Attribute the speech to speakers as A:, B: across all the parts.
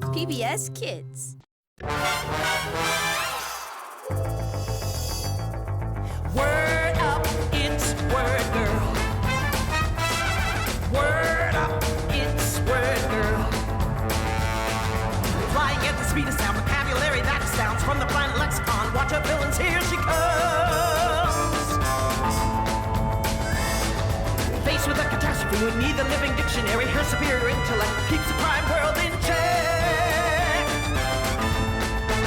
A: PBS Kids.
B: Word up, it's Word Girl. Word up, it's Word Girl. Flying at the speed of sound, vocabulary that astounds. From the planet lexicon, watch her villains, here she comes. Faced with a catastrophe, we need the living dictionary. Her superior intellect keeps the crime world in check.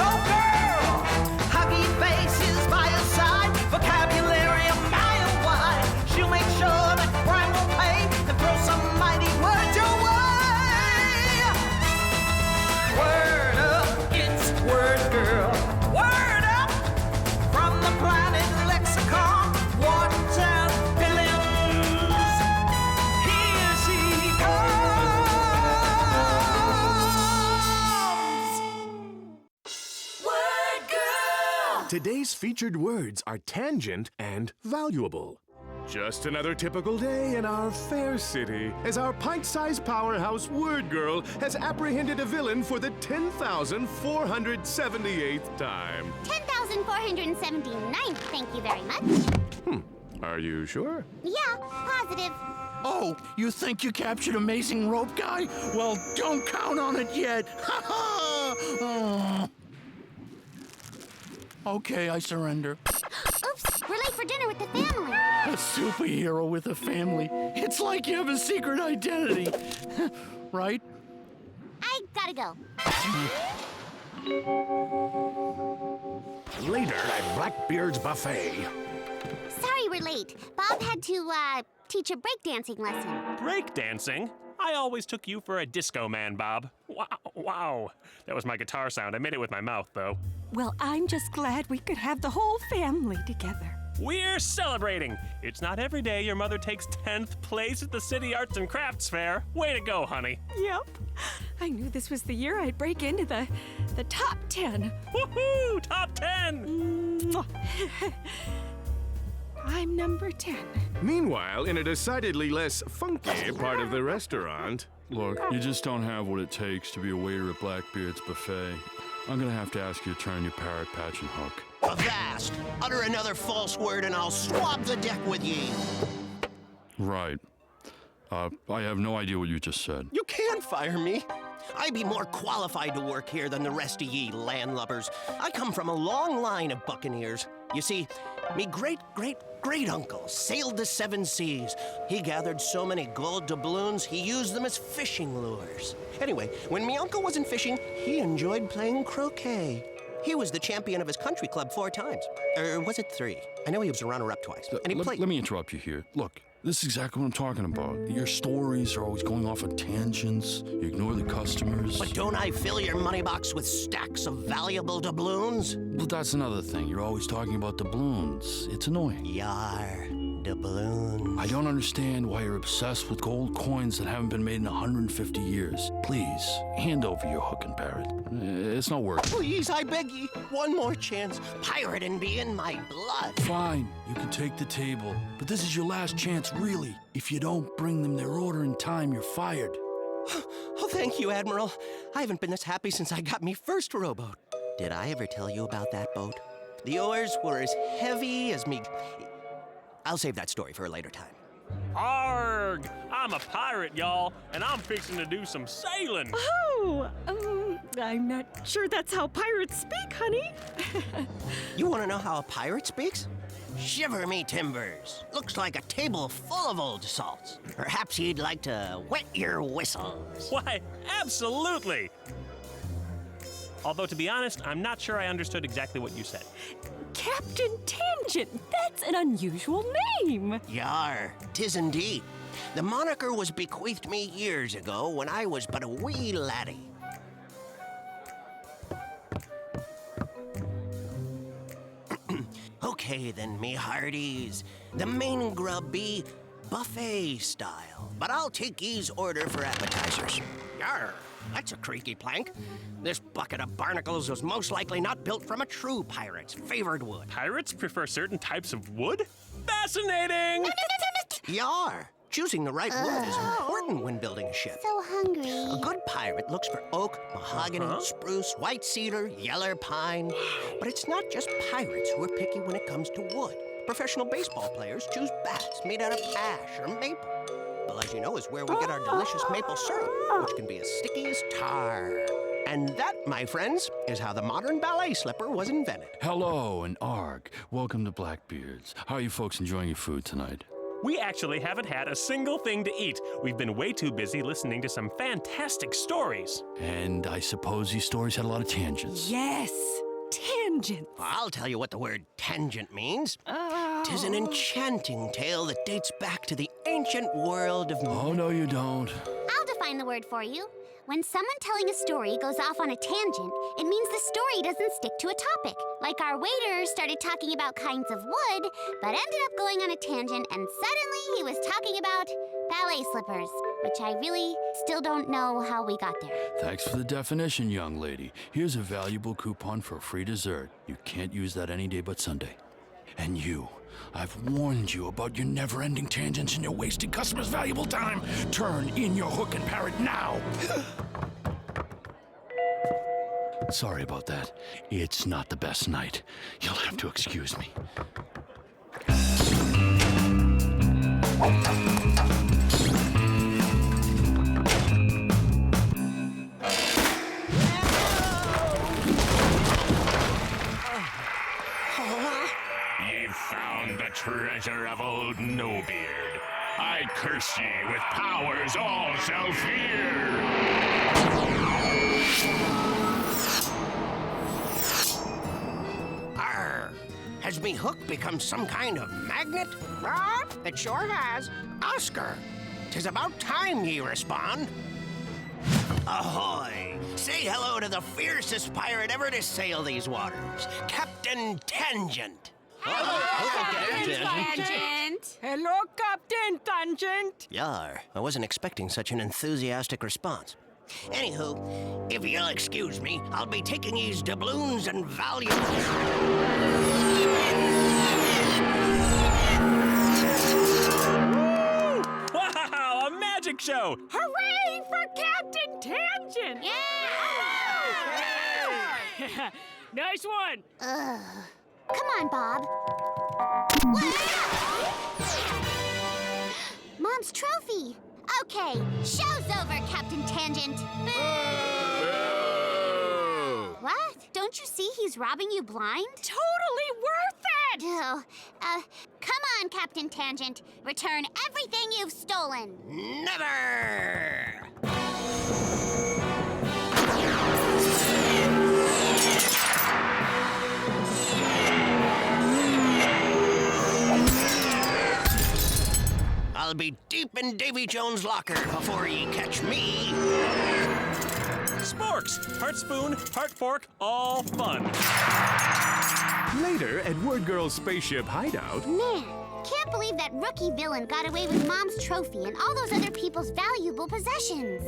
B: Go girl! Huggy faces by her side, vocabulary a mile wide. She'll make sure that crime will pay and throw some mighty words your way. Word up, it's Word Girl. Word up from the planet lexicon. Watch out, villains. Here she comes. Word Girl.
C: Today's featured words are tangent and valuable. Just another typical day in our fair city as our pint-sized powerhouse Word Girl has apprehended a villain for the 10,478th time.
D: 10,479th, thank you very much.
C: Are you sure?
D: Yeah, positive.
E: Oh, you think you captured Amazing Rope Guy? Well, don't count on it yet. Ha ha! Oh. Okay, I surrender.
D: Oops, we're late for dinner with the family.
E: A superhero with a family. It's like you have a secret identity. Right?
D: I gotta go.
C: Later at Blackbeard's Buffet.
D: Sorry we're late. Bob had to, teach a breakdancing lesson.
F: Breakdancing? I always took you for a disco man, Bob. Wow. That was my guitar sound. I made it with my mouth, though.
A: Well, I'm just glad we could have the whole family together.
F: We're celebrating! It's not every day your mother takes 10th place at the City Arts and Crafts Fair. Way to go, honey.
A: Yep. I knew this was the year I'd break into the top 10.
F: Woohoo! Top 10!
A: Mwah. I'm number 10.
C: Meanwhile, in a decidedly less funky part of the restaurant.
G: Look, you just don't have what it takes to be a waiter at Blackbeard's Buffet. I'm gonna have to ask you to turn your parrot patch and hook.
H: Avast! Utter another false word and I'll swab the deck with ye.
G: Right. I have no idea what you just said.
H: You can't fire me. I be more qualified to work here than the rest of ye landlubbers. I come from a long line of buccaneers. You see, me great-great-great-uncle sailed the 7 seas. He gathered so many gold doubloons, he used them as fishing lures. Anyway, when me uncle wasn't fishing, he enjoyed playing croquet. He was the champion of his country club 4 times. Or was it 3? I know he was a runner-up twice. And he played...
G: Let me interrupt you here. Look, this is exactly what I'm talking about. Your stories are always going off on tangents. You ignore the customers.
H: But don't I fill your money box with stacks of valuable doubloons?
G: Well, that's another thing. You're always talking about doubloons. It's annoying.
H: Yar, doubloons.
G: I don't understand why you're obsessed with gold coins that haven't been made in 150 years. Please, hand over your hook and parrot. It's not work.
H: Please, I beg ye, one more chance. Pirating be in my blood.
G: Fine, you can take the table. But this is your last chance, really. If you don't bring them their order in time, you're fired.
H: Oh, thank you, Admiral. I haven't been this happy since I got me first rowboat. Did I ever tell you about that boat? The oars were as heavy as me... I'll save that story for a later time.
F: Arg! I'm a pirate, y'all, and I'm fixing to do some sailing.
A: Oh, I'm not sure that's how pirates speak, honey.
H: You want to know how a pirate speaks? Shiver me timbers. Looks like a table full of old salts. Perhaps you'd like to wet your whistles.
F: Why, absolutely! Although, to be honest, I'm not sure I understood exactly what you said.
A: Captain Tangent, that's an unusual name.
H: Yar, 'tis indeed. The moniker was bequeathed me years ago when I was but a wee laddie. Okay then, me hearties. The main grub be buffet style, but I'll take ye's order for appetizers. Yar, that's a creaky plank. This bucket of barnacles was most likely not built from a true pirate's favored wood.
F: Pirates prefer certain types of wood? Fascinating!
H: Yar, Choosing the right wood is important when building a ship.
D: So hungry.
H: A good pirate looks for oak, mahogany, spruce, white cedar, yellow pine. But it's not just pirates who are picky when it comes to wood. Professional baseball players choose bats made out of ash or maple. Well, as you know, is where we get our delicious maple syrup, which can be as sticky as tar. And that, my friends, is how the modern ballet slipper was invented.
G: Hello and arg. Welcome to Blackbeard's. How are you folks enjoying your food tonight?
F: We actually haven't had a single thing to eat. We've been way too busy listening to some fantastic stories.
G: And I suppose these stories had a lot of tangents.
A: Yes, tangents.
H: I'll tell you what the word tangent means. 'Tis an enchanting tale that dates back to the ancient world of...
G: Oh, no, you don't.
D: I'll define the word for you. When someone telling a story goes off on a tangent, it means the story doesn't stick to a topic. Like our waiter started talking about kinds of wood, but ended up going on a tangent, and suddenly he was talking about ballet slippers, which I really still don't know how we got there.
G: Thanks for the definition, young lady. Here's a valuable coupon for a free dessert. You can't use that any day but Sunday. And you, I've warned you about your never-ending tangents and you're wasting customers' valuable time. Turn in your hook and parrot now. Sorry about that. It's not the best night. You'll have to excuse me.
E: Ye found the treasure of old No-Beard. I curse ye with powers all shall fear.
H: Arr! Has me hook become some kind of magnet? It sure has. Oscar, 'tis about time ye respond. Ahoy! Say hello to the fiercest pirate ever to sail these waters, Captain Tangent.
A: Tangent. Hello, Captain Tangent.
H: Yar, I wasn't expecting such an enthusiastic response. Anywho, if you'll excuse me, I'll be taking these doubloons and valuables.
F: Wow, a magic show!
A: Hooray for Captain Tangent.
D: Yeah!
A: Nice one.
D: Come on, Bob. Mom's trophy. Okay, show's over, Captain Tangent. What? Don't you see he's robbing you blind?
A: Totally worth it.
D: Oh, come on, Captain Tangent. Return everything you've stolen.
H: Never! I'll be deep in Davy Jones' locker before ye catch me.
F: Sporks! Heart spoon, heart fork, all fun.
C: Later, at Word Girl's spaceship hideout,
D: Man, can't believe that rookie villain got away with Mom's trophy and all those other people's valuable possessions.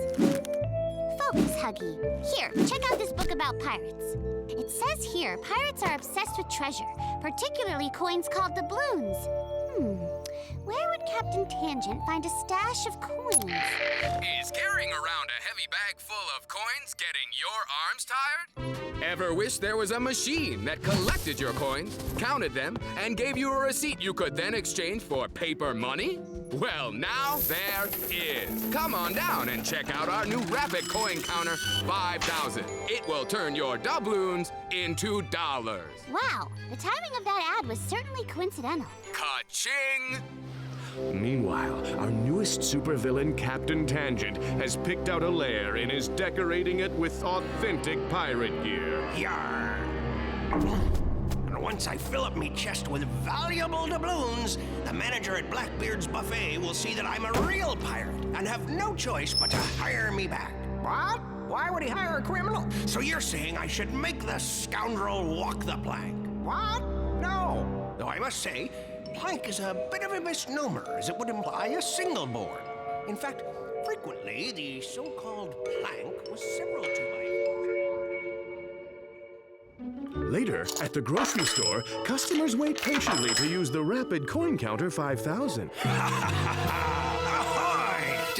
D: Focus, Huggy. Here, check out this book about pirates. It says here, pirates are obsessed with treasure, particularly coins called doubloons. Where would Captain Tangent find a stash of coins?
I: Is carrying around a heavy bag full of coins getting your arms tired?
J: Ever wish there was a machine that collected your coins, counted them, and gave you a receipt you could then exchange for paper money? Well, now there is. Come on down and check out our new rapid coin counter, 5,000. It will turn your doubloons into dollars.
D: Wow, the timing of that ad was certainly coincidental.
J: Ka-ching!
C: meanwhile, our newest supervillain, Captain Tangent, has picked out a lair and is decorating it with authentic pirate gear.
H: Yarr! And once I fill up me chest with valuable doubloons, the manager at Blackbeard's buffet will see that I'm a real pirate and have no choice but to hire me back. What? Why would he hire a criminal? So you're saying I should make the scoundrel walk the plank? What? No. Though I must say, plank is a bit of a misnomer, as it would imply a single board. In fact, frequently the so-called plank was several 2x4.
C: Later, at the grocery store, customers wait patiently to use the rapid coin counter 5,000.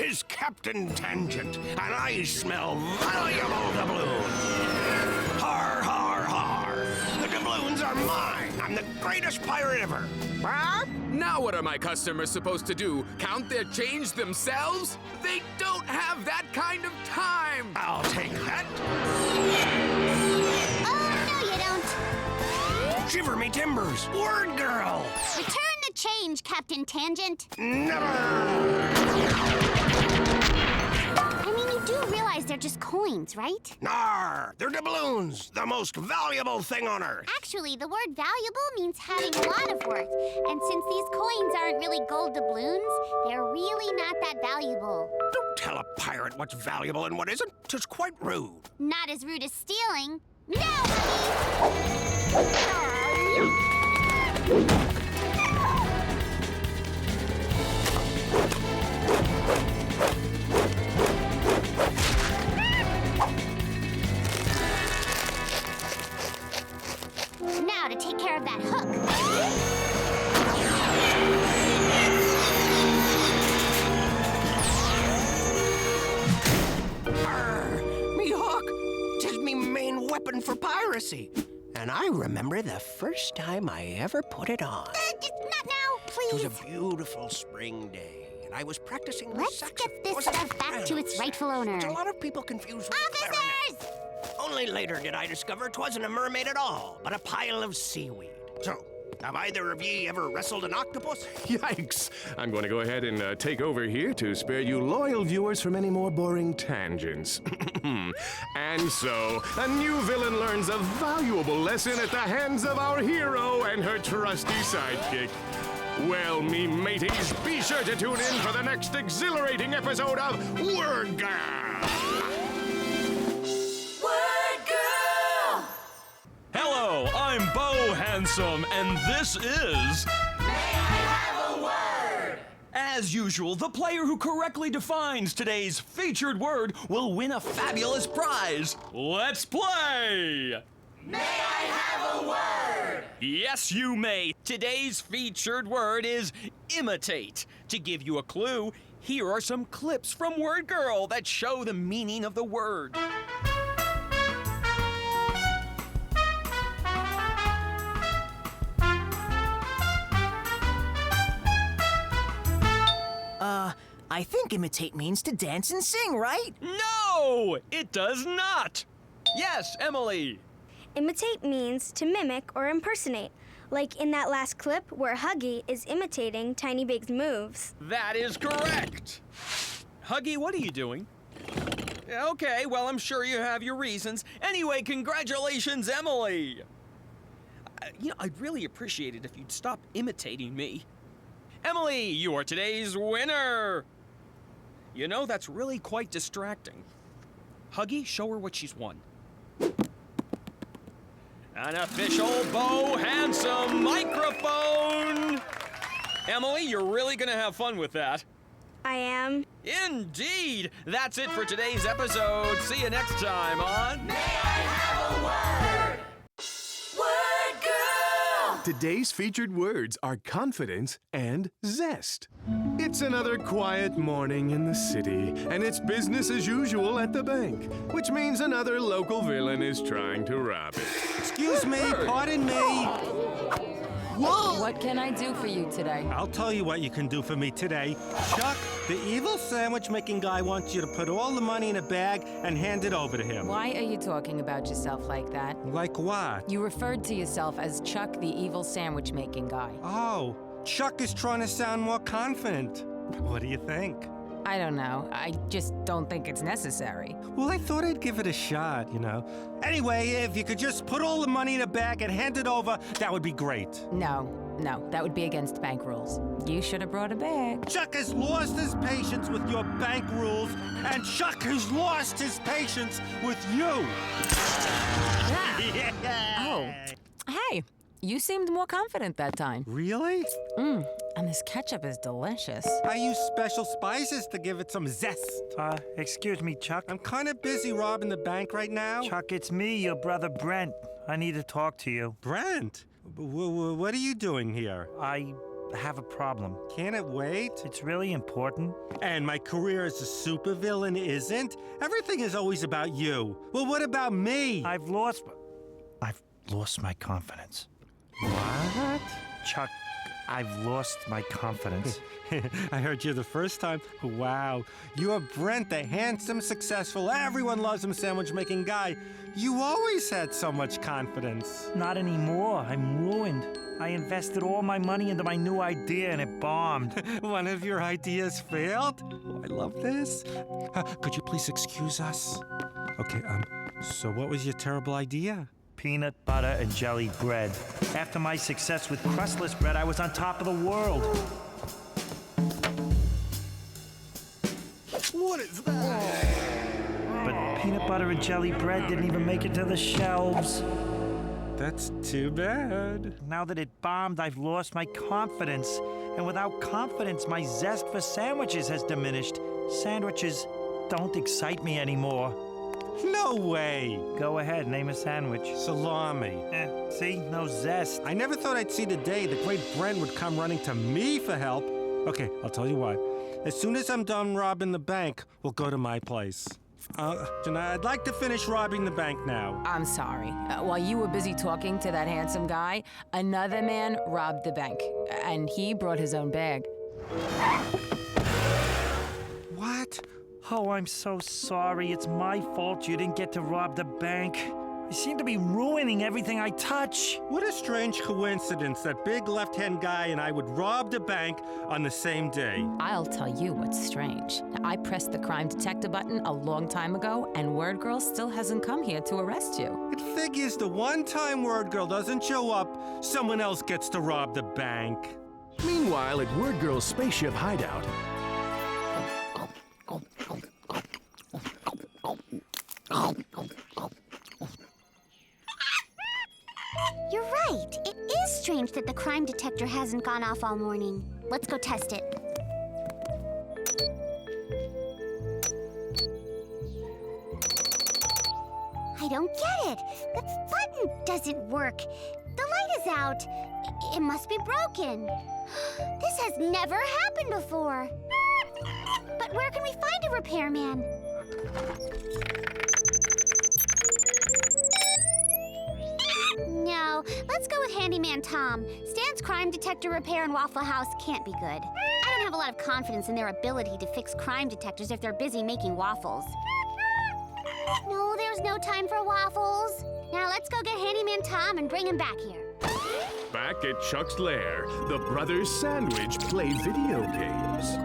H: 'Tis Captain Tangent, and I smell valuable doubloons. Har, har, har. The doubloons are mine. I'm the greatest pirate ever. Huh?
J: Now what are my customers supposed to do? Count their change themselves? They don't have that kind of time.
H: I'll take that.
D: Oh, no, you don't.
H: Shiver me timbers. Word girl.
D: Return the change, Captain Tangent.
H: Never.
D: I mean, you do realize they're just coins, right?
H: Nar. They're doubloons. The most valuable thing on earth.
D: Actually, the word valuable means having a lot of worth. And since these coins aren't really gold doubloons, they're really not that valuable.
H: Don't tell a pirate what's valuable and what isn't. 'Tis quite rude.
D: Not as rude as stealing. No! Now to take care of that hook.
H: Me hook. 'Tis me main weapon for piracy. And I remember the first time I ever put it on.
D: Not now,
H: It
D: please.
H: was a beautiful spring day, and I was practicing the
D: Let's
H: saxophone.
D: get this
H: Was it
D: stuff back to its rightful owner.
H: Which a lot of people confuse with clarinet.
D: Officers!
H: Only later did I discover 'twasn't a mermaid at all, but a pile of seaweed. So, have either of ye ever wrestled an octopus?
C: Yikes! I'm going to go ahead and take over here to spare you loyal viewers from any more boring tangents. And so, a new villain learns a valuable lesson at the hands of our hero and her trusty sidekick. Well, me mateys, be sure to tune in for the next exhilarating episode of Word Girl!
K: Hello, I'm Bo Handsome, and this is... May I have a word? As usual, the player who correctly defines today's featured word will win a fabulous prize. Let's play! May I have a word? Yes, you may. Today's featured word is imitate. To give you a clue, here are some clips from Word Girl that show the meaning of the word.
B: I think imitate means to dance and sing, right?
K: No, it does not. Yes, Emily.
L: Imitate means to mimic or impersonate, like in that last clip where Huggy is imitating Tiny Big's moves.
K: That is correct. Huggy, what are you doing? Okay, well, I'm sure you have your reasons. Anyway, congratulations, Emily. I'd really appreciate it if you'd stop imitating me. Emily, you are today's winner. You know, that's really quite distracting. Huggy, show her what she's won. An official Bo Handsome microphone! Emily, you're really gonna have fun with that.
L: I am.
K: Indeed! That's it for today's episode. See you next time on... May I have a word? Word Girl!
C: Today's featured words are confidence and zest. It's another quiet morning in the city, and it's business as usual at the bank, which means another local villain is trying to rob it.
M: Excuse me, pardon me.
N: Whoa! What can I do for you today?
M: I'll tell you what you can do for me today. Chuck, the evil sandwich-making guy wants you to put all the money in a bag and hand it over to him.
N: Why are you talking about yourself like that?
M: Like what?
N: You referred to yourself as Chuck, the evil sandwich-making guy.
M: Oh, Chuck is trying to sound more confident. What do you think?
N: I don't know. I just don't think it's necessary.
M: Well, I thought I'd give it a shot, you know. Anyway, if you could just put all the money in a bag and hand it over, that would be great.
N: No, that would be against bank rules. You should have brought a bag.
M: Chuck has lost his patience with your bank rules, and Chuck has lost his patience with you.
N: Yeah. Oh, hey, you seemed more confident that time.
M: Really?
N: And this ketchup is delicious.
M: I use special spices to give it some zest.
O: Excuse me, Chuck.
M: I'm kind of busy robbing the bank right now.
O: Chuck, it's me, your brother Brent. I need to talk to you.
M: Brent? What are you doing here?
O: I have a problem.
M: Can it wait?
O: It's really important.
M: And my career as a supervillain isn't? Everything is always about you. Well, what about me?
O: I've lost my confidence.
M: What?
O: Chuck, I've lost my confidence.
M: I heard you the first time. Wow. You're Brent, the handsome, successful, everyone loves him sandwich-making guy. You always had so much confidence.
O: Not anymore. I'm ruined. I invested all my money into my new idea and it bombed.
M: One of your ideas failed? Oh, I love this. Could you please excuse us? Okay, so what was your terrible idea?
O: Peanut butter and jelly bread. After my success with crustless bread, I was on top of the world.
M: What is that?
O: But peanut butter and jelly bread didn't even make it to the shelves.
M: That's too bad.
O: Now that it bombed, I've lost my confidence. And without confidence, my zest for sandwiches has diminished. Sandwiches don't excite me anymore.
M: No way!
O: Go ahead, name a sandwich.
M: Salami.
O: See? No zest.
M: I never thought I'd see the day the great Brent would come running to me for help. Okay, I'll tell you what. As soon as I'm done robbing the bank, we'll go to my place. I'd like to finish robbing the bank now.
N: I'm sorry. While you were busy talking to that handsome guy, another man robbed the bank. And he brought his own bag.
M: What?
O: Oh, I'm so sorry. It's my fault you didn't get to rob the bank. I seem to be ruining everything I touch.
M: What a strange coincidence that big left-hand guy and I would rob the bank on the same day.
N: I'll tell you what's strange. I pressed the crime detector button a long time ago, and Word Girl still hasn't come here to arrest you.
M: It figures the one time Word Girl doesn't show up, someone else gets to rob the bank.
C: Meanwhile, at Word Girl's spaceship hideout,
D: You're right. It is strange that the crime detector hasn't gone off all morning. Let's go test it. I don't get it. The button doesn't work. The light is out. It must be broken. This has never happened before. But where can we find a repairman? No, let's go with Handyman Tom. Stan's crime detector repair and Waffle House can't be good. I don't have a lot of confidence in their ability to fix crime detectors if they're busy making waffles. No, there's no time for waffles. Now let's go get Handyman Tom and bring him back here.
C: back at Chuck's lair, the brothers Sandwich play video games.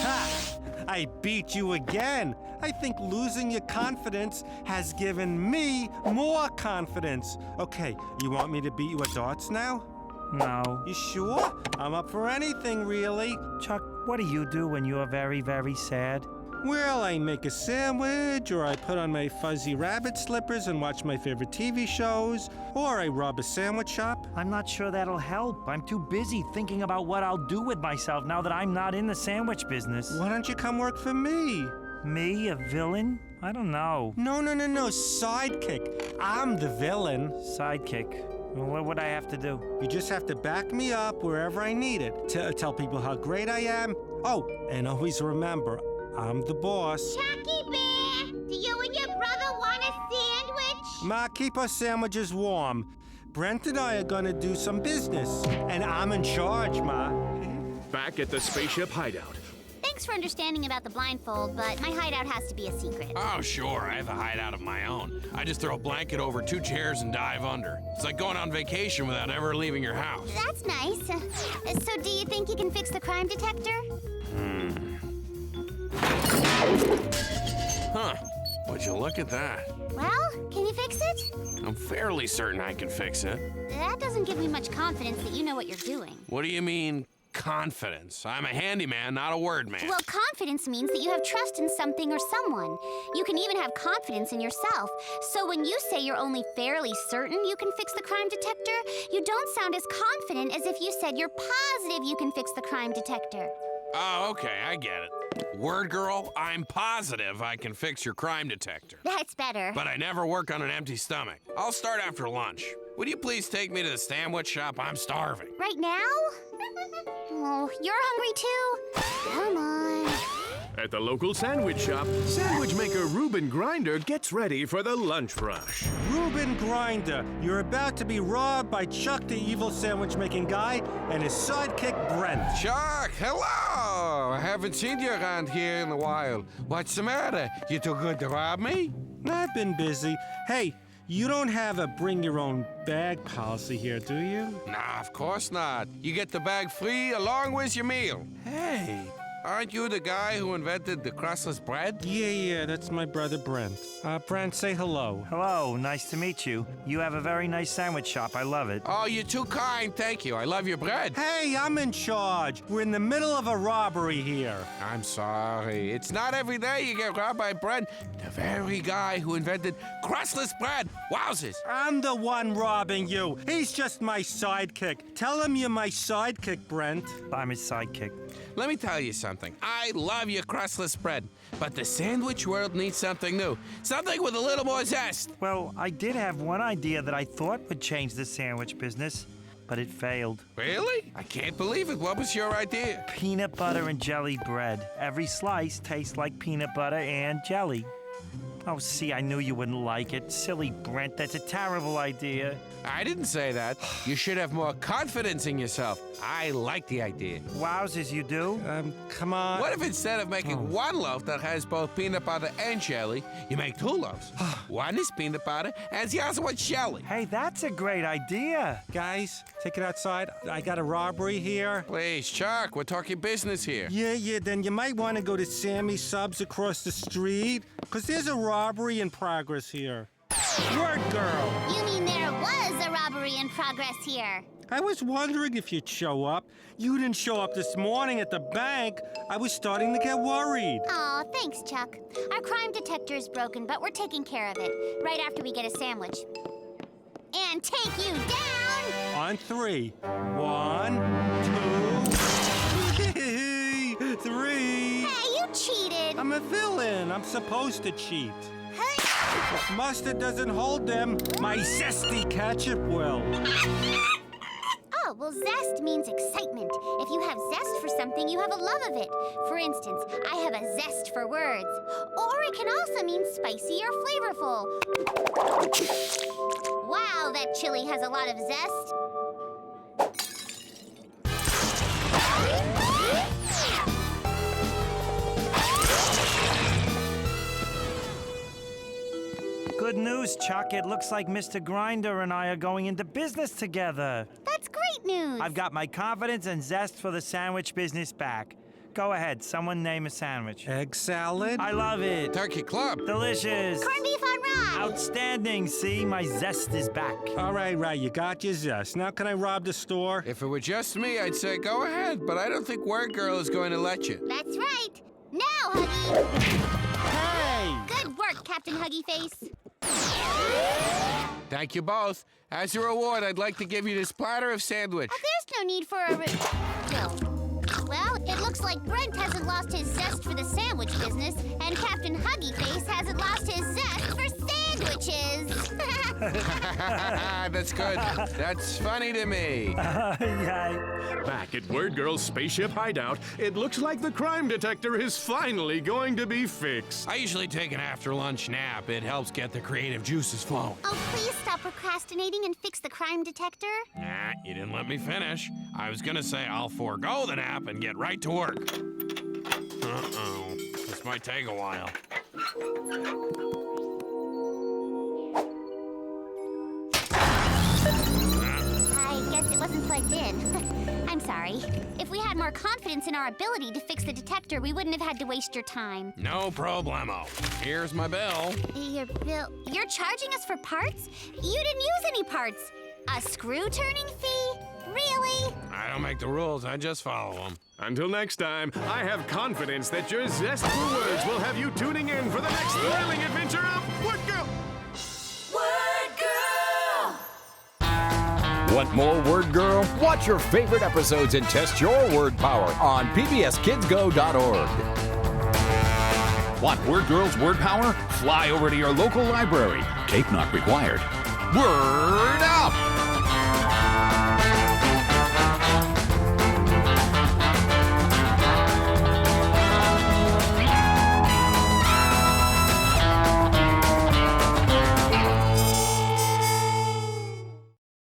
M: Ha! I beat you again. I think losing your confidence has given me more confidence. Okay, you want me to beat you at darts now?
O: No.
M: You sure? I'm up for anything, really.
O: Chuck, what do you do when you're very, very sad?
M: Well, I make a sandwich, or I put on my fuzzy rabbit slippers and watch my favorite TV shows, or I rob a sandwich shop.
O: I'm not sure that'll help. I'm too busy thinking about what I'll do with myself now that I'm not in the sandwich business.
M: Why don't you come work for me?
O: Me, a villain? I don't know.
M: No, sidekick. I'm the villain.
O: Sidekick? Well, what would I have to do?
M: You just have to back me up wherever I need it. Tell people how great I am. Oh, and always remember, I'm the boss.
D: Chucky Bear, do you and your brother want a sandwich?
M: Ma, keep our sandwiches warm. Brent and I are gonna do some business, and I'm in charge, Ma.
C: Back at the spaceship hideout.
D: Thanks for understanding about the blindfold, but my hideout has to be a secret.
P: Oh, sure. I have a hideout of my own. I just throw a blanket over 2 chairs and dive under. It's like going on vacation without ever leaving your house.
D: That's nice. So do you think you can fix the crime detector?
P: Huh. Would you look at that?
D: Well, can you fix it?
P: I'm fairly certain I can fix it.
D: That doesn't give me much confidence that you know what you're doing.
P: What do you mean, confidence? I'm a handyman, not a word man.
D: Well, confidence means that you have trust in something or someone. You can even have confidence in yourself. So when you say you're only fairly certain you can fix the crime detector, you don't sound as confident as if you said you're positive you can fix the crime detector.
P: Oh, okay, I get it. Word girl, I'm positive I can fix your crime detector.
D: That's better.
P: But I never work on an empty stomach. I'll start after lunch. Would you please take me to the sandwich shop? I'm starving.
D: Right now? Oh, you're hungry too? Come on.
C: At the local sandwich shop, sandwich maker Reuben Grinder gets ready for the lunch rush.
M: Reuben Grinder, you're about to be robbed by Chuck the evil sandwich-making guy and his sidekick Brent.
Q: Chuck, hello! I haven't seen you around here in a while. What's the matter? You too good to rob me?
M: I've been busy. Hey, you don't have a bring-your-own-bag policy here, do you?
Q: Nah, of course not. You get the bag free along with your meal. Hey, aren't you the guy who invented the crustless bread?
M: Yeah, that's my brother Brent. Brent, say hello.
O: Hello, nice to meet you. You have a very nice sandwich shop. I love it.
Q: Oh, you're too kind. Thank you. I love your bread.
M: Hey, I'm in charge. We're in the middle of a robbery here.
Q: I'm sorry. It's not every day you get robbed by Brent, the very guy who invented crustless bread. Wowzers.
M: I'm the one robbing you. He's just my sidekick. Tell him you're my sidekick, Brent.
O: I'm his sidekick.
Q: Let me tell you something. I love your crustless bread, but the sandwich world needs something new. Something with a little more zest.
O: Well, I did have one idea that I thought would change the sandwich business, but it failed.
Q: Really? I can't believe it. What was your idea?
O: Peanut butter and jelly bread. Every slice tastes like peanut butter and jelly. Oh, see, I knew you wouldn't like it. Silly Brent, that's a terrible idea.
Q: I didn't say that. You should have more confidence in yourself. I like the idea.
O: Wowzers, you do?
M: Come on.
Q: What if instead of making one loaf that has both peanut butter and jelly, you make two loaves? One is peanut butter and the other one's jelly.
O: Hey, that's a great idea.
M: Guys, take it outside. I got a robbery here.
Q: Please, Chuck, we're talking business here.
M: Yeah, then you might want to go to Sammy's Subs across the street, because there's a robbery in progress here. Word girl!
D: You mean there was a robbery in progress here?
M: I was wondering if you'd show up. You didn't show up this morning at the bank. I was starting to get worried.
D: Aw, thanks, Chuck. Our crime detector is broken, but we're taking care of it right after we get a sandwich. And take you down!
M: On 3. 1, 2, 3.
D: Hey, you cheated!
M: I'm a villain. I'm supposed to cheat. If mustard doesn't hold them, my zesty ketchup will.
D: Oh, well, zest means excitement. If you have zest for something, you have a love of it. For instance, I have a zest for words. Or it can also mean spicy or flavorful. Wow, that chili has a lot of zest.
O: Good news, Chuck. It looks like Mr. Grinder and I are going into business together.
D: That's great news.
O: I've got my confidence and zest for the sandwich business back. Go ahead, someone name a sandwich.
M: Egg salad?
O: I love it.
Q: Turkey club.
O: Delicious.
D: Corned beef on rye.
O: Outstanding. See, my zest is back.
M: All right, you got your zest. Now can I rob the store?
Q: If it were just me, I'd say go ahead, but I don't think Word Girl is going to let you.
D: That's right. Now, Huggy.
M: Hey!
D: Good work, Captain Huggy Face.
Q: Thank you both. As a reward, I'd like to give you this platter of sandwich.
D: There's no need for a Well, it looks like Brent hasn't lost his zest for the sandwich business, and Captain Huggy Face hasn't lost his zest for sandwiches.
Q: That's good. That's funny to me.
C: Back at Word Girl's spaceship hideout, it looks like the crime detector is finally going to be fixed.
P: I usually take an after-lunch nap. It helps get the creative juices flowing.
D: Oh, please stop procrastinating and fix the crime detector.
P: Nah, you didn't let me finish. I was gonna say I'll forego the nap and get right to work. Uh-oh. This might take a while.
D: I guess it wasn't plugged in. I'm sorry. If we had more confidence in our ability to fix the detector, we wouldn't have had to waste your time.
P: No problemo. Here's my bill.
D: Your bill? You're charging us for parts? You didn't use any parts. A screw-turning fee? Really?
P: I don't make the rules, I just follow them.
C: Until next time, I have confidence that your zest for words will have you tuning in for the next thrilling adventure of Word Girl!
R: Word Girl! Want more Word Girl? Watch your favorite episodes and test your word power on pbskidsgo.org.
S: Want Word Girl's word power? Fly over to your local library. Cape not required. Word up!